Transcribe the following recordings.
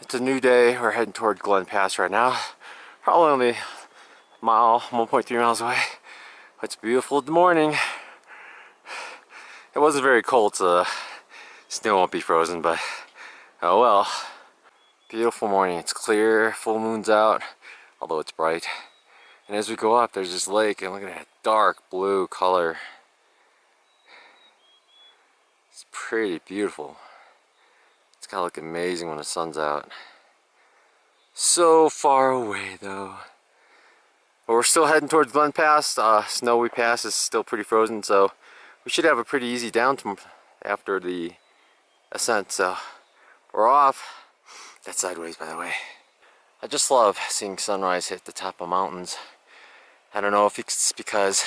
It's a new day. We're heading toward Glen Pass right now. Probably only a mile, 1.3 miles away. It's beautiful in the morning. It wasn't very cold, so snow won't be frozen, but oh well. Beautiful morning. It's clear, full moon's out, although it's bright. And as we go up, there's this lake, and look at that dark blue color. It's pretty beautiful. It's gotta look amazing when the sun's out. So far away though. But we're still heading towards Glen Pass. Snow we passed is still pretty frozen, so we should have a pretty easy down after the ascent. So we're off. That's sideways, by the way. I just love seeing sunrise hit the top of mountains. I don't know if it's because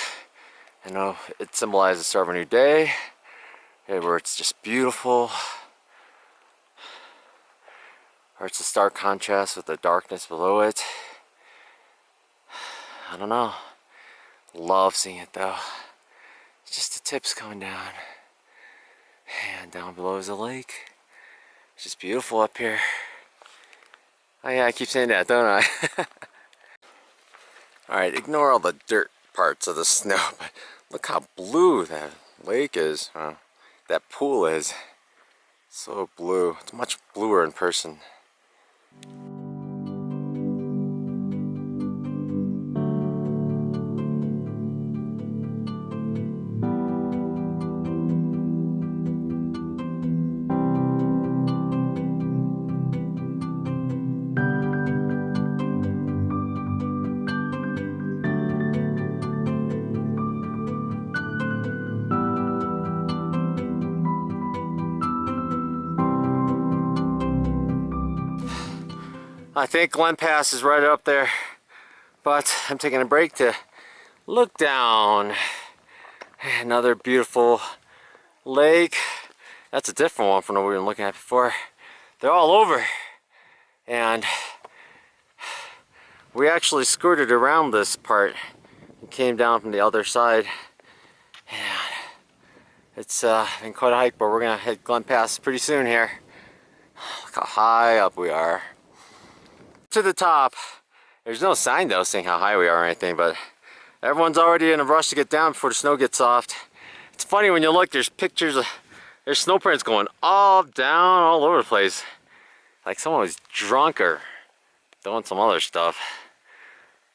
I know it symbolizes the start of a new day, where it's just beautiful, or it's a stark contrast with the darkness below it. I don't know. Love seeing it though. It's just the tips coming down, and down below is a lake. It's just beautiful up here. Oh yeah, I keep saying that, don't I? Alright, ignore all the dirt parts of the snow, but look how blue that lake is. That pool is. So blue. It's much bluer in person. I think Glen Pass is right up there, but I'm taking a break to look down. Another beautiful lake. That's a different one from what we were looking at before. They're all over, and we actually skirted around this part and came down from the other side. And it's been quite a hike, but we're gonna hit Glen Pass pretty soon here. Look how high up we are. To the top. There's no sign though saying how high we are or anything, but everyone's already in a rush to get down before the snow gets soft. It's funny when you look, there's pictures of, there's snow prints going all down all over the place. Like someone was drunk or doing some other stuff.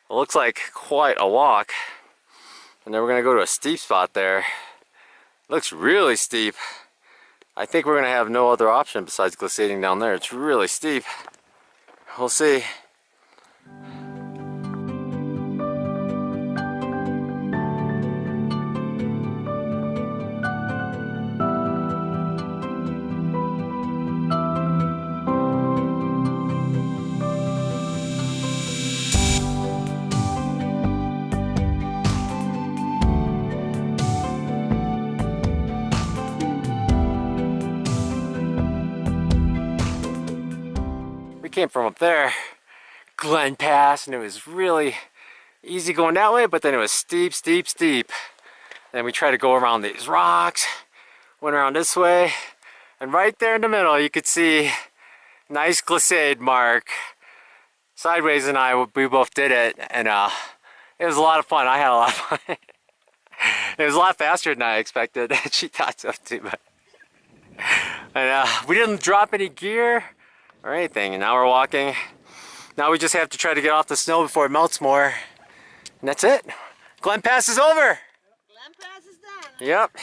It looks like quite a walk. And then we're gonna go to a steep spot there. It looks really steep. I think we're gonna have no other option besides glissading down there. It's really steep. We'll see. Came from up there, Glen Pass, and it was really easy going that way, but then it was steep, steep, steep. Then we tried to go around these rocks, went around this way, and right there in the middle you could see nice glissade mark. Sideways and we both did it, and it was a lot of fun. I had a lot of fun. It was a lot faster than I expected. She thought so too, but and we didn't drop any gear or anything, and now we're walking. Now we just have to try to get off the snow before it melts more, and that's it. Glen Pass is over. Glen Pass is done. Yep.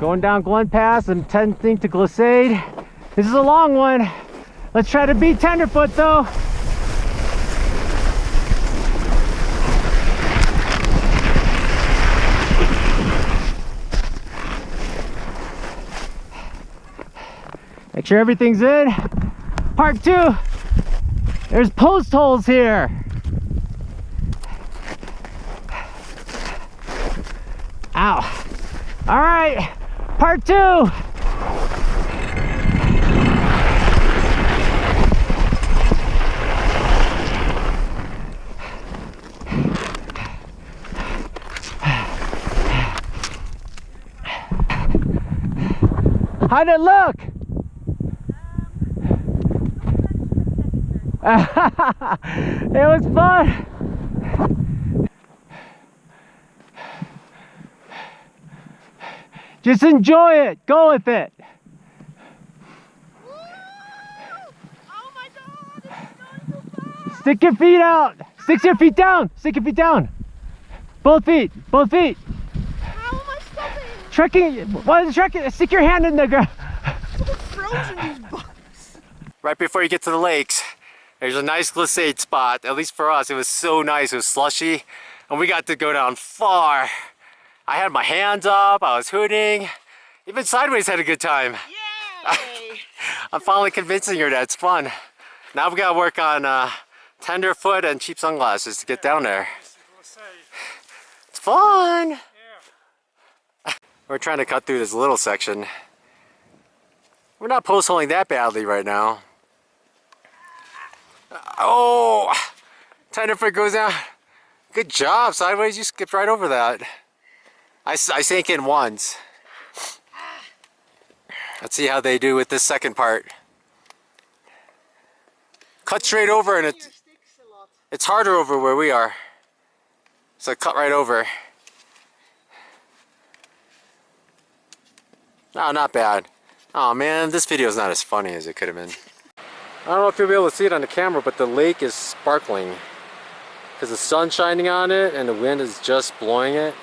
Going down Glen Pass and attempting to glissade. This is a long one. Let's try to beat tenderfoot though. Make sure everything's in. Part 2. There's post holes here. Ow. All right, part 2. How'd it look? It was fun. Just enjoy it. Go with it. Woo! Oh my God! This is going too fast! Stick your feet out. Stick your feet down. Stick your feet down. Both feet. Both feet. How am I stopping? Trekking. What is trekking? Stick your hand in the ground. So frozen these bugs. Right before you get to the lakes, there's a nice glissade spot. At least for us, it was so nice. It was slushy, and we got to go down far. I had my hands up. I was hooting. Even Sideways had a good time. Yay! I'm finally convincing her that it's fun. Now we gotta work on tenderfoot and cheap sunglasses to get down there. It's fun. We're trying to cut through this little section. We're not post holing that badly right now. Oh, tenderfoot goes down. Good job, Sideways. You skipped right over that. I sank in once. Let's see how they do with this second part. Cut straight over, and it's harder over where we are. So cut right over. No, not bad. Oh man, this video is not as funny as it could have been. I don't know if you'll be able to see it on the camera, but the lake is sparkling because the sun's shining on it and the wind is just blowing it.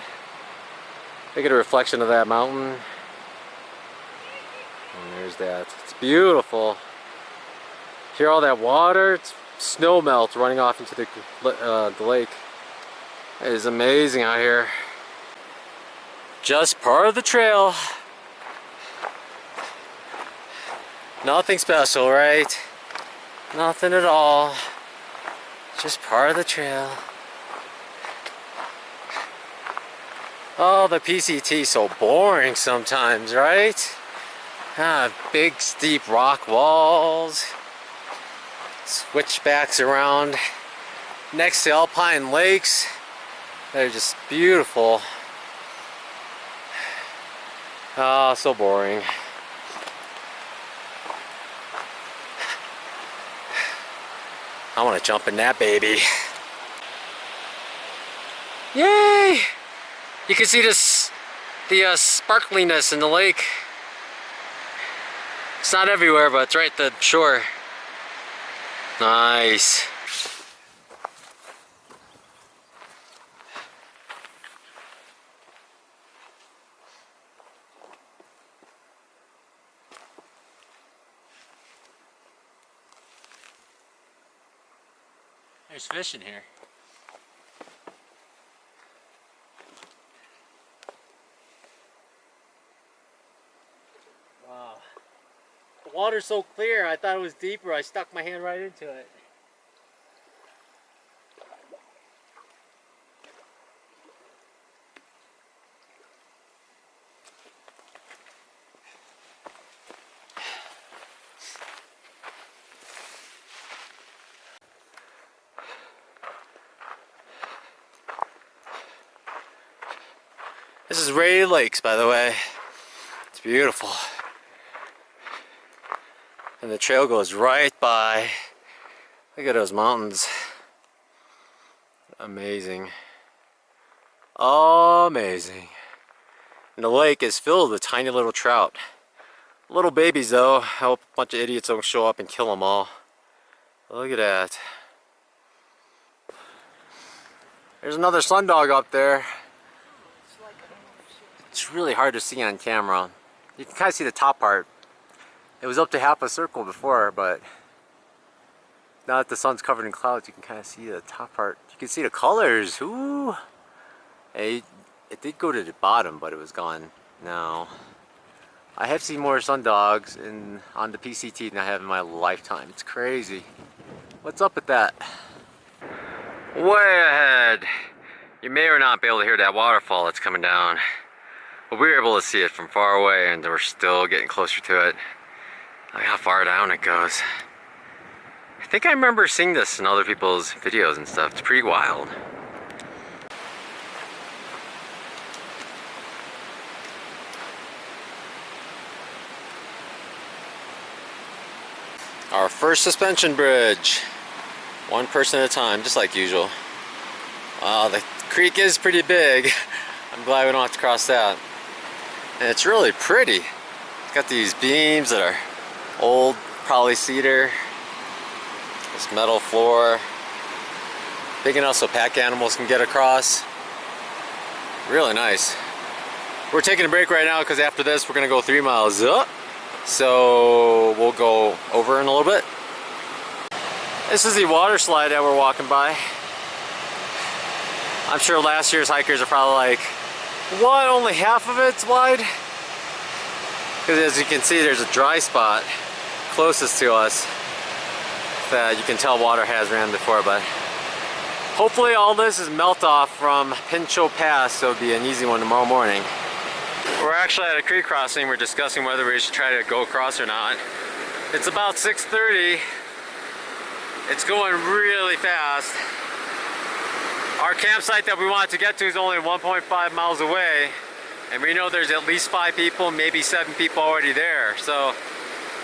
Look at a reflection of that mountain. And there's that. It's beautiful. Hear all that water? It's snow melt running off into the lake. It is amazing out here. Just part of the trail. Nothing special, right? Nothing at all. Just part of the trail. Oh, the PCT is so boring sometimes, right? Big steep rock walls. Switchbacks around next to alpine lakes. They're just beautiful. Oh, so boring. I want to jump in that baby. Yay! You can see this, the sparkliness in the lake. It's not everywhere, but it's right at the shore. Nice. There's fish in here. Wow. The water's so clear, I thought it was deeper. I stuck my hand right into it. This is Ray Lakes, by the way. It's beautiful. And the trail goes right by. Look at those mountains. Amazing. Amazing. And the lake is filled with tiny little trout. Little babies though. I hope a bunch of idiots don't show up and kill them all. Look at that. There's another sundog up there. It's really hard to see on camera. You can kind of see the top part. It was up to half a circle before, but now that the sun's covered in clouds, you can kind of see the top part. You can see the colors. Ooh! It did go to the bottom, but it was gone now. I have seen more sundogs on the PCT than I have in my lifetime. It's crazy. What's up with that? Way ahead. You may or not be able to hear that waterfall that's coming down. But we were able to see it from far away, and we're still getting closer to it. Look how far down it goes. I think I remember seeing this in other people's videos and stuff. It's pretty wild. Our first suspension bridge. One person at a time, just like usual. Wow, the creek is pretty big. I'm glad we don't have to cross that. And it's really pretty. It's got these beams that are old, probably cedar. This metal floor. Big enough so pack animals can get across. Really nice. We're taking a break right now because after this we're going to go 3 miles up. So we'll go over in a little bit. This is the water slide that we're walking by. I'm sure last year's hikers are probably like, what, only half of it's wide? Because as you can see, there's a dry spot closest to us that you can tell water has ran before, but hopefully all this is melt off from Pinchot Pass, so it'll be an easy one tomorrow morning. We're actually at a creek crossing. We're discussing whether we should try to go across or not. It's about 6:30. It's going really fast. Our campsite that we want to get to is only 1.5 miles away, and we know there's at least 5 people, maybe 7 people already there, so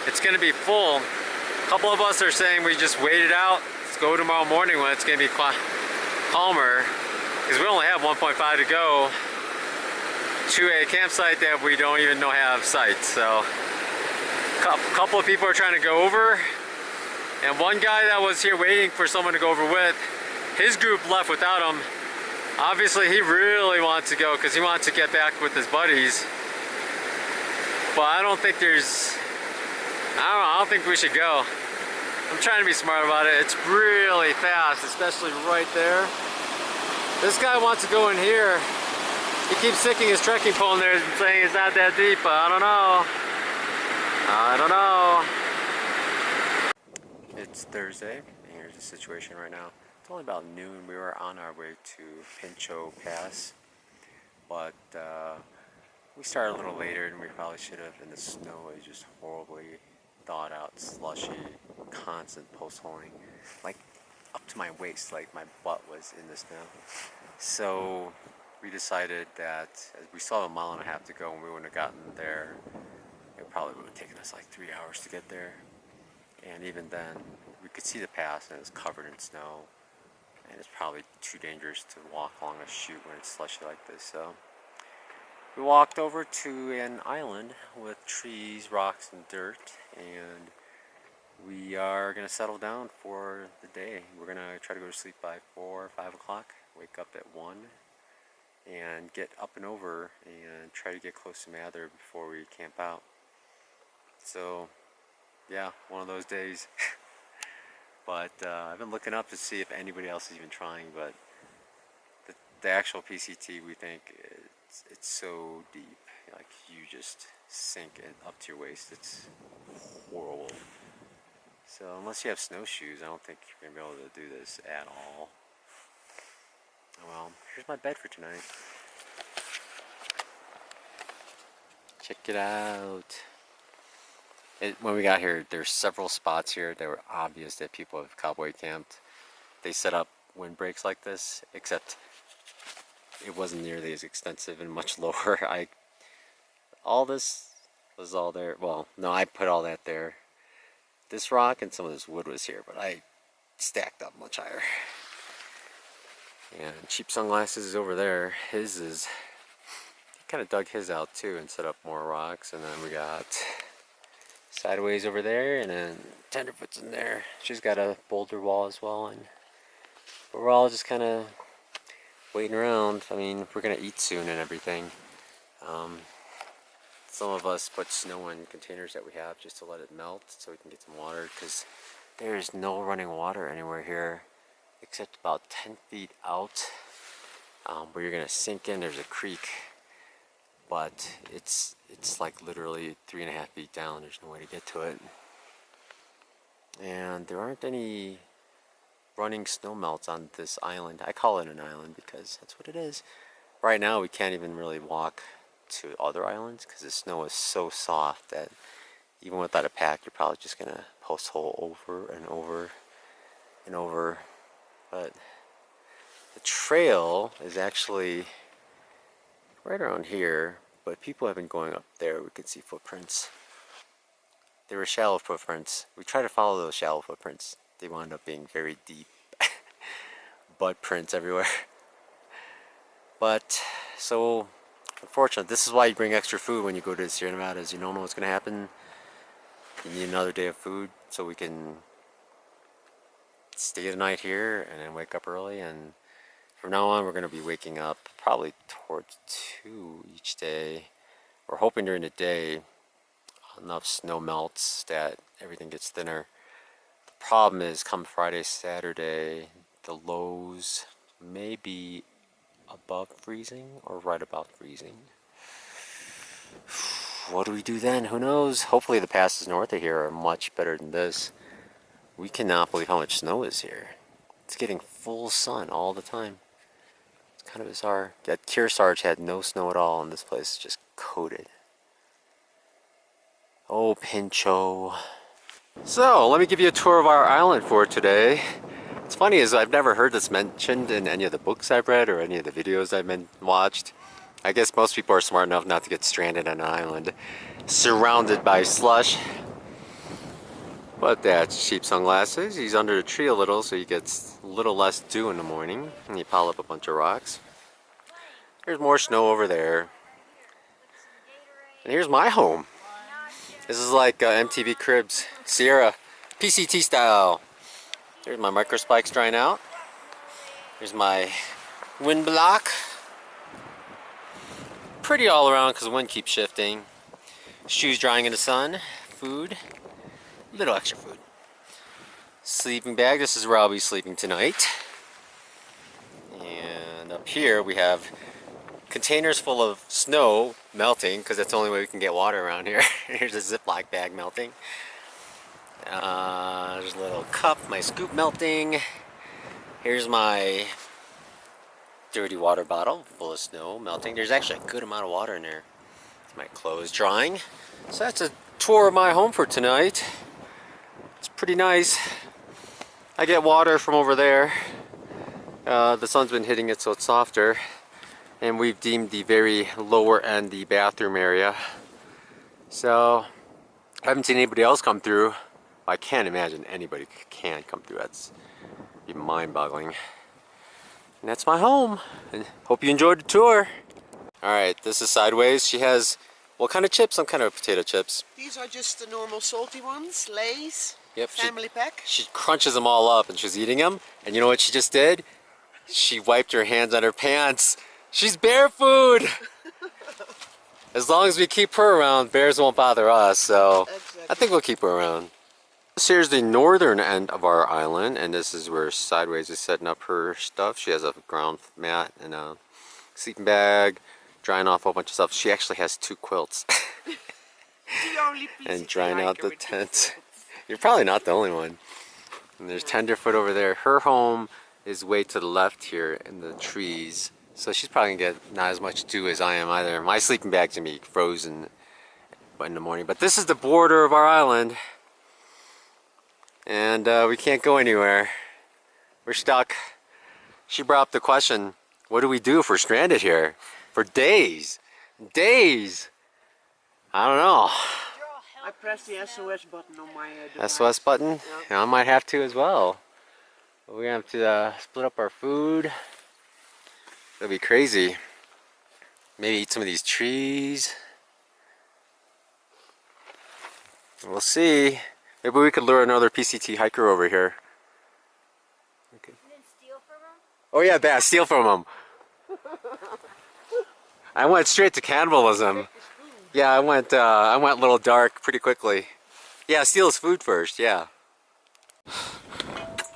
it's going to be full. A couple of us are saying we just wait it out. Let's go tomorrow morning when it's going to be calmer, because we only have 1.5 to go to a campsite that we don't even know have sites. So a couple of people are trying to go over, and one guy that was here waiting for someone to go over with, his group left without him. Obviously he really wants to go because he wants to get back with his buddies, but I don't think I don't think we should go. I'm trying to be smart about it. It's really fast, especially right there. This guy wants to go in here. He keeps sticking his trekking pole in there and saying it's not that deep, but I don't know. I don't know. It's Thursday, and here's the situation right now. It's only about noon. We were on our way to Pinchot Pass, but we started a little later than we probably should have, and the snow is just horribly thawed out, slushy, constant post-holing, like up to my waist, like my butt was in the snow. So we decided that as we still have 1.5 miles to go, and we wouldn't have gotten there, it probably would have taken us like 3 hours to get there. And even then, we could see the pass and it was covered in snow, and it's probably too dangerous to walk along a chute when it's slushy like this. So we walked over to an island with trees, rocks, and dirt, and we are going to settle down for the day. We're going to try to go to sleep by 4 or 5 o'clock, wake up at 1, and get up and over and try to get close to Mather before we camp out. So yeah, one of those days. But I've been looking up to see if anybody else is even trying, but the actual PCT, we think it's so deep, like you just sink in up to your waist. It's horrible. So unless you have snowshoes, I don't think you're gonna be able to do this at all. Well, here's my bed for tonight. Check it out. When we got here, there's several spots here that were obvious that people have cowboy camped. They set up windbreaks like this, except it wasn't nearly as extensive and much lower. All this was all there. Well, no, I put all that there. This rock and some of this wood was here, but I stacked up much higher. And cheap sunglasses is over there. His is, he kind of dug his out too and set up more rocks. And then we got sideways over there, and then tenderfoot's in there. She's got a boulder wall as well, and we're all just kind of waiting around. I mean, we're gonna eat soon and everything. Some of us put snow in containers that we have just to let it melt so we can get some water, because there is no running water anywhere here except about 10 feet out where you're gonna sink in. There's a creek, but it's like literally 3.5 feet down. There's no way to get to it, and there aren't any running snow melts on this island. I call it an island because that's what it is. Right now we can't even really walk to other islands because the snow is so soft that even without a pack, you're probably just gonna post hole over and over and over. But the trail is actually right around here, but people have been going up there. We can see footprints. They were shallow footprints. We tried to follow those shallow footprints. They wound up being very deep butt prints everywhere. But so unfortunately, this is why you bring extra food when you go to the Sierra Nevadas. You don't know what's gonna happen. You need another day of food so we can stay the night here and then wake up early. And from now on, we're going to be waking up probably towards 2 each day. We're hoping during the day enough snow melts that everything gets thinner. The problem is come Friday, Saturday, the lows may be above freezing or right about freezing. What do we do then? Who knows? Hopefully the passes north of here are much better than this. We cannot believe how much snow is here. It's getting full sun all the time. It's kind of bizarre. At Kearsarge had no snow at all, and this place is just coated. Oh, Pinchot. So, let me give you a tour of our island for today. What's funny is I've never heard this mentioned in any of the books I've read or any of the videos I've watched. I guess most people are smart enough not to get stranded on an island surrounded by slush. But that's cheap sunglasses. He's under the tree a little, so he gets a little less dew in the morning. And you pile up a bunch of rocks. There's more snow over there. And here's my home. This is like MTV Cribs, Sierra, PCT style. There's my micro spikes drying out. Here's my wind block. Pretty all around because the wind keeps shifting. Shoes drying in the sun. Food. Little extra food. Sleeping bag. This is where I'll be sleeping tonight. And up here we have containers full of snow melting because that's the only way we can get water around here. Here's a Ziploc bag melting. There's a little cup, my scoop melting. Here's my dirty water bottle full of snow melting. There's actually a good amount of water in there. My clothes drying. So that's a tour of my home for tonight. It's pretty nice. I get water from over there. The sun's been hitting it so it's softer. And we've deemed the very lower end the bathroom area. So I haven't seen anybody else come through. I can't imagine anybody can come through. That's mind-boggling. And that's my home. And hope you enjoyed the tour. Alright, this is Sideways. She has what kind of chips? Some kind of potato chips. These are just the normal salty ones, Lay's. Yep. Family pack. She crunches them all up and she's eating them. And you know what she just did? She wiped her hands on her pants. She's bear food! As long as we keep her around, bears won't bother us. So exactly. I think we'll keep her around. This here's the northern end of our island, and this is where Sideways is setting up her stuff. She has a ground mat and a sleeping bag, drying off a whole bunch of stuff. She actually has 2 quilts. And drying out the tent. You're probably not the only one. And there's Tenderfoot over there. Her home is way to the left here in the trees. So she's probably gonna get not as much dew as I am either. My sleeping bag's gonna be frozen in the morning. But this is the border of our island. And we can't go anywhere. We're stuck. She brought up the question, what do we do if we're stranded here? For days. Days! I don't know. I pressed the SOS button on my device. SOS button? Yeah, I might have to as well. We're gonna have to split up our food. That'd be crazy. Maybe eat some of these trees. We'll see. Maybe we could lure another PCT hiker over here. Okay. And then steal from him? Oh yeah, steal from him. I went straight to cannibalism. Yeah, I went a little dark pretty quickly. Yeah, steal his food first, yeah.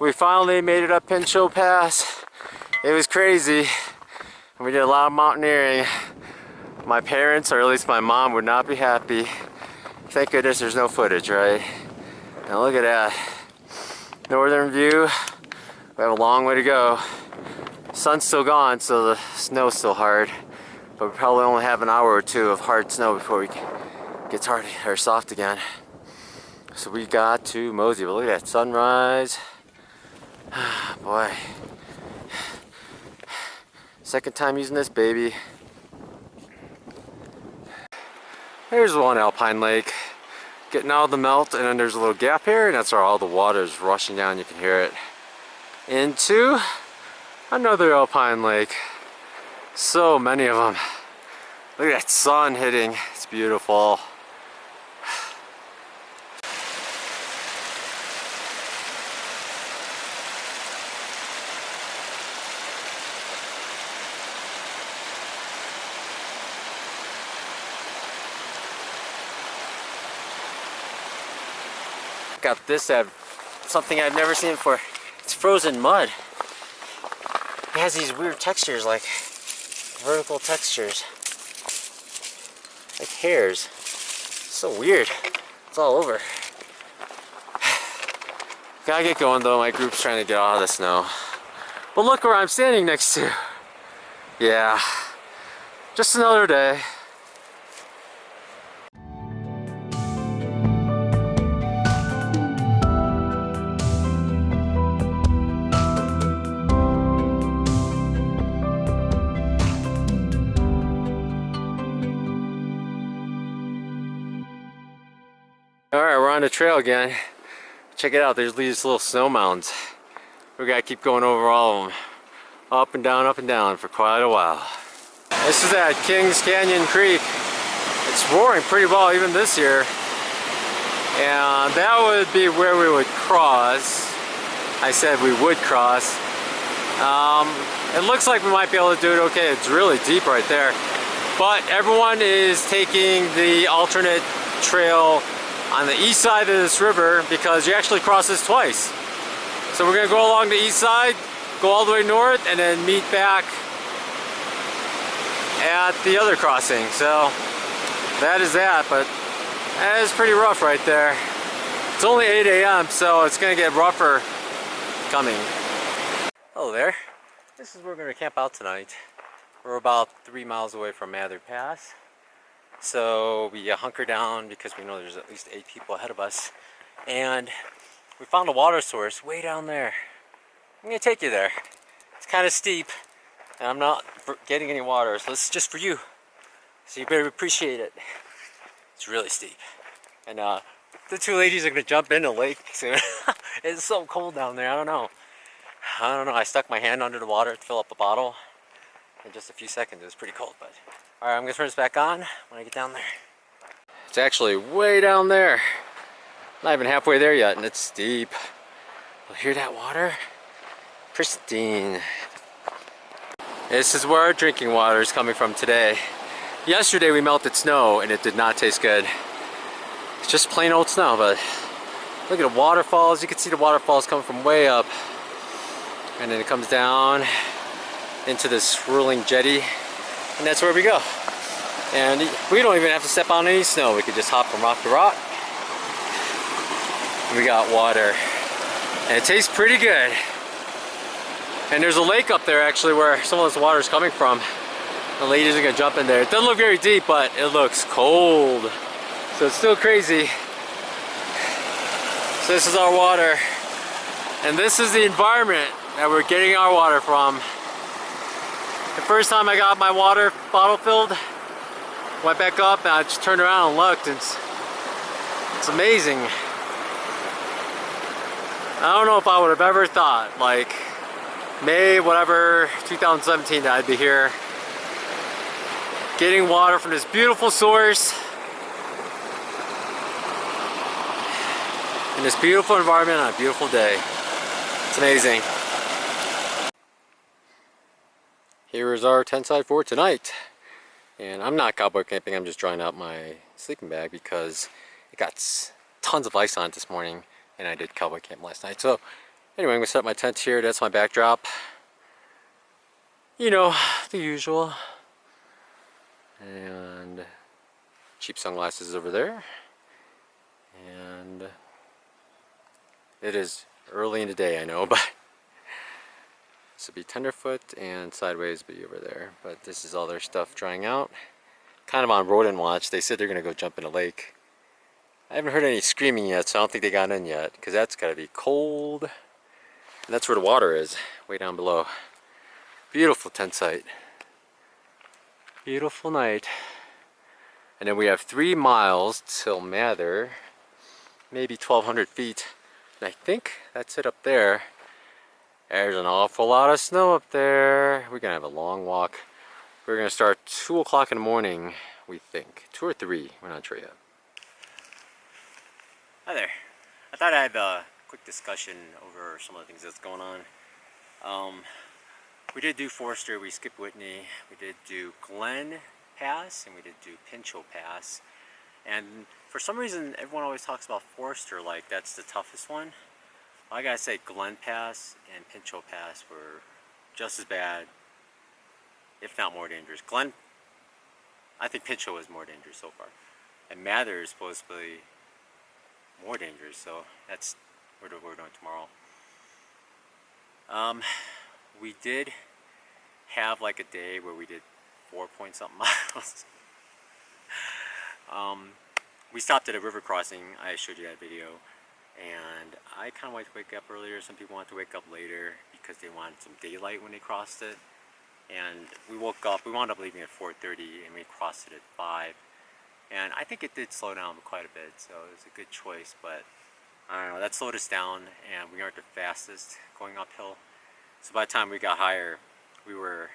We finally made it up Pinchot Pass. It was crazy. We did a lot of mountaineering. My parents, or at least my mom, would not be happy. Thank goodness there's no footage, right? Now look at that. Northern view. We have a long way to go. Sun's still gone, so the snow's still hard. but we probably only have an hour or two of hard snow before it gets hard or soft again. So we got to mosey. But look at that sunrise. Boy. Second time using this baby. There's one alpine lake getting out of the melt, and then there's a little gap here, and that's where all the water is rushing down. You can hear it into another alpine lake. So many of them. Look at that sun hitting. It's beautiful. Got this at something I've never seen before. It's frozen mud. It has these weird textures, like vertical textures, like hairs. So weird. It's all over. Gotta get going though. My group's trying to get out of the snow. But look where I'm standing next to. Yeah, just another day. Alright, we're on the trail again. Check it out, there's these little snow mounds. We gotta keep going over all of them. Up and down for quite a while. This is at Kings Canyon Creek. It's roaring pretty well even this year. And that would be where we would cross. I said we would cross. It looks like we might be able to do it okay. It's really deep right there. But everyone is taking the alternate trail on the east side of this river because you actually cross this twice. So we're gonna go along the east side, go all the way north, and then meet back at the other crossing. So that is that, but that is pretty rough right there. It's only 8 a.m. so it's gonna get rougher coming. Hello there. This is where we're gonna camp out tonight. We're about 3 miles away from Pinchot Pass. So we hunker down because we know there's at least 8 people ahead of us. And we found a water source way down there. I'm gonna take you there. It's kind of steep and I'm not getting any water, so this is just for you. So you better appreciate it. It's really steep. And the 2 ladies are gonna jump in the lake soon. It's so cold down there, I don't know. I stuck my hand under the water to fill up a bottle. In just a few seconds, it was pretty cold, but alright, I'm gonna turn this back on when I get down there. It's actually way down there. Not even halfway there yet, and it's steep. You'll hear that water? Pristine. This is where our drinking water is coming from today. Yesterday we melted snow and it did not taste good. It's just plain old snow, but look at the waterfalls. You can see the waterfalls coming from way up. And then it comes down into this swirling jetty. And that's where we go. And we don't even have to step on any snow. We could just hop from rock to rock. We got water. And it tastes pretty good. And there's a lake up there actually where some of this water is coming from. The ladies are gonna jump in there. It doesn't look very deep, but it looks cold. So it's still crazy. So this is our water. And this is the environment that we're getting our water from. The first time I got my water bottle filled, went back up and I just turned around and looked. It's amazing. I don't know if I would have ever thought, like May, whatever, 2017, that I'd be here getting water from this beautiful source in this beautiful environment on a beautiful day. It's amazing. Here is our tent site for tonight. And I'm not cowboy camping, I'm just drying out my sleeping bag because it got tons of ice on it this morning and I did cowboy camp last night. So anyway, I'm gonna set up my tent here. That's my backdrop. You know, the usual. And cheap sunglasses over there. And it is early in the day, I know, but This would be tenderfoot and sideways be over there. But this is all their stuff drying out. Kind of on rodent watch. They said they're gonna go jump in a lake. I haven't heard any screaming yet, so I don't think they got in yet, because that's gotta be cold. And that's where the water is, way down below. Beautiful tent site. Beautiful night. And then we have 3 miles till Mather, maybe 1,200 feet. And I think that's it up there. There's an awful lot of snow up there. We're gonna have a long walk. We're gonna start 2 o'clock in the morning, we think. 2 or 3, we're not sure yet. Hi there. I thought I'd have a quick discussion over some of the things that's going on. We did do Forster, we skipped Whitney. We did do Glen Pass, and we did do Pinchot Pass. And for some reason, everyone always talks about Forster like that's the toughest one. Well, I gotta say, Glen Pass and Pinchot Pass were just as bad, if not more dangerous. I think Pinchot was more dangerous so far. And Mather is supposed to be more dangerous, so that's what we're doing tomorrow. We did have like a day where we did 4-point-something miles. We stopped at a river crossing. I showed you that video, and I kind of wanted to wake up earlier. Some people wanted to wake up later because they wanted some daylight when they crossed it. And we woke up, we wound up leaving at 4:30, and we crossed it at 5. And I think it did slow down quite a bit, so it was a good choice, but I don't know, that slowed us down, and we aren't the fastest going uphill. So by the time we got higher, we were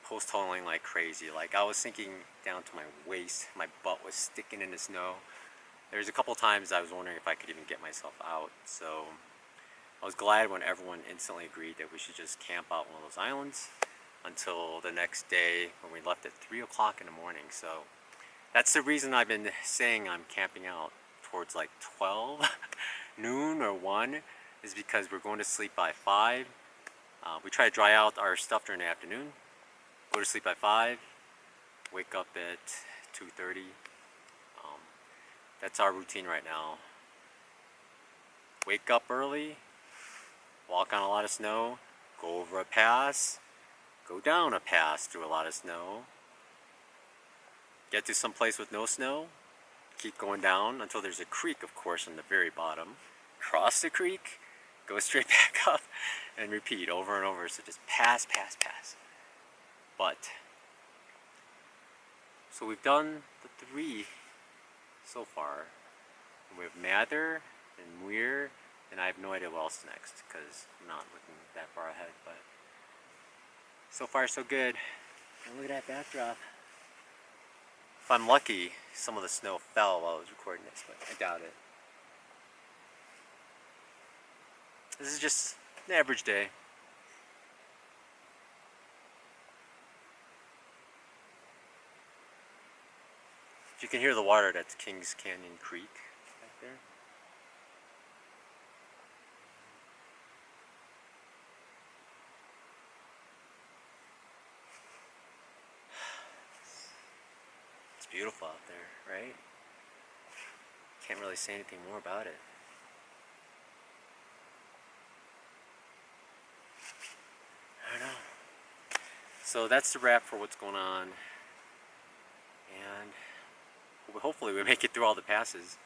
post-holing like crazy. Like, I was sinking down to my waist, my butt was sticking in the snow. There was a couple times I was wondering if I could even get myself out, so I was glad when everyone instantly agreed that we should just camp out one of those islands until the next day when we left at 3 o'clock in the morning. So that's the reason I've been saying I'm camping out towards like 12 noon or 1, is because we're going to sleep by 5. We try to dry out our stuff during the afternoon, go to sleep by 5, wake up at 2:30. That's our routine right now. Wake up early, walk on a lot of snow, go over a pass, go down a pass through a lot of snow, get to some place with no snow, keep going down until there's a creek, of course, on the very bottom, cross the creek, go straight back up, and repeat over and over. So just pass, pass, pass. But, so we've done the 3 so far. We have Mather and Muir, and I have no idea what else next, because I'm not looking that far ahead, but so far so good. And look at that backdrop. If I'm lucky, some of the snow fell while I was recording this, but I doubt it. This is just an average day. If you can hear the water, that's Kings Canyon Creek back there. It's beautiful out there, right? Can't really say anything more about it. I don't know. So that's the wrap for what's going on. And hopefully we make it through all the passes.